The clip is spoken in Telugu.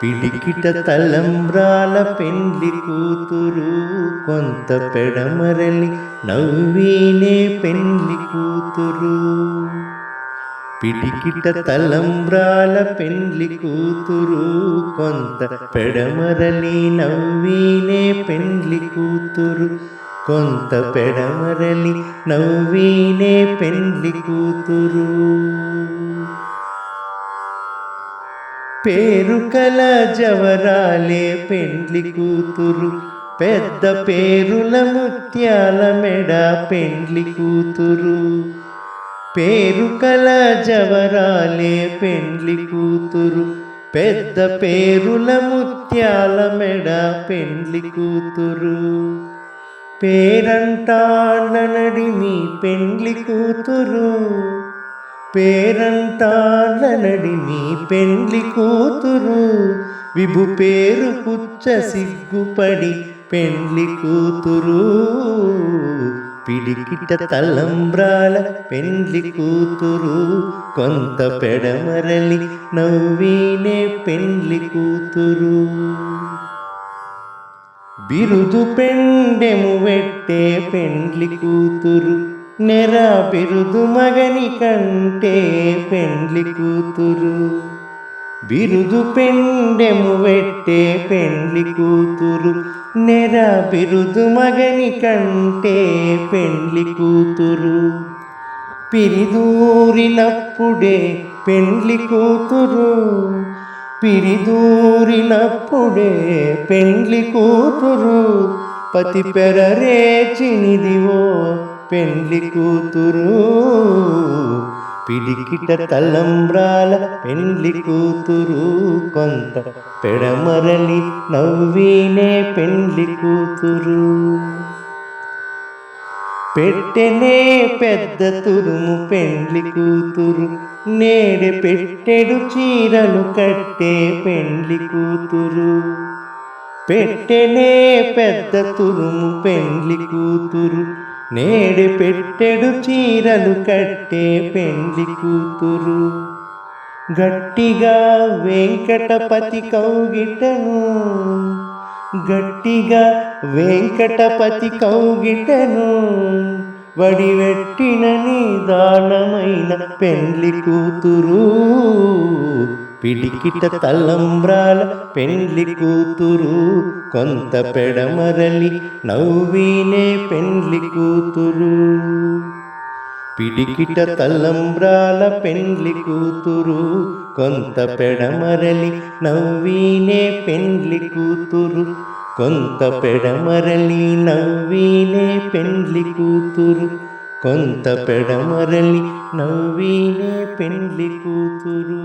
పిడికిట తలంబ్రాల పెండ్లి కూతురు కొంత పెడమరలి నవ్వీనే పెండ్లి కూతురు. పిడికిట తలంబ్రాల పెండ్లి కూతురు కొంత పెడమరలి నవ్వీనే పెండ్లి కూతురు. కొంత పెడమరలి నవ్వీనే పెండ్లి కూతురు. పేరు కల జవరాలే పెండ్లి కూతురు, పెద్ద పేరుల ముత్యాల మెడ పెండ్లి కూతురు. పేరు కల జవరాలే పెండ్లి కూతురు, పెద్ద పేరుల ముత్యాల మెడ పెండ్లి కూతురు. పేరంటాళ్ళ నడిమి పెండ్లి కూతురు, పేరంటాళ్ళ నడిమి పెండ్లి కూతురు. విభు పేరు పుచ్చ సిగ్గుపడి పెండ్లి కూతురు. పిడికిట తలంబ్రాల పెండ్లి కూతురు కొంత పెడమరలి నవ్వీనే పెండ్లి కూతురు. బిరుదు పెండెము వెట్టే పెండ్లి కూతురు, నెర బిరుదు మగని కంటే పెండ్లి కూతురు. బిరుదు పెండెము వెట్టే పెండ్లి కూతురు, నెర బిరుదు మగని కంటే పెండ్లి కూతురు. పిరిదూరినప్పుడే పెండ్లి కూతురు, పిరిదూరినప్పుడే పెండ్లి కూతురు. పతి పెరరేచినిదివో పెండ్లి కూతురు. పిడికిట తలంబ్రాల పెండ్లి కూతురు కొంత పెడమరలి నవ్వీనే పెండ్లి కూతురు. పెట్టెనే పెద్ద తురుము పెండ్లి కూతురు, నేడె పెట్టెడు చీరలు కట్టే పెండ్లి కూతురు. పెట్టెనే పెద్ద తురుము పెండ్లి కూతురు, నేడె పెట్టెడు చీరలు కట్టే పెండ్లి కూతురు. గట్టిగా వెంకటపతి కౌగిటను, గట్టిగా వెంకటపతి కౌగిటను, వడివెట్టిన నిదానమైన పెండ్లి కూతురు. పిడికిట తలంబ్రాల పెండ్లి కూతురు కొంత పెడమరలి నవ్వీనే పెండ్లి కూతురు. పిడికిట తలంబ్రాల పెండ్లి కూతురు కొంత పెడమరలి నవ్వీనే పెండ్లి కూతురు. కొంత పెడమరలి నవ్వీనే పెండ్లి కూతురు. కొంత పెడమరలి నవ్వీనే పెండ్లి కూతురు.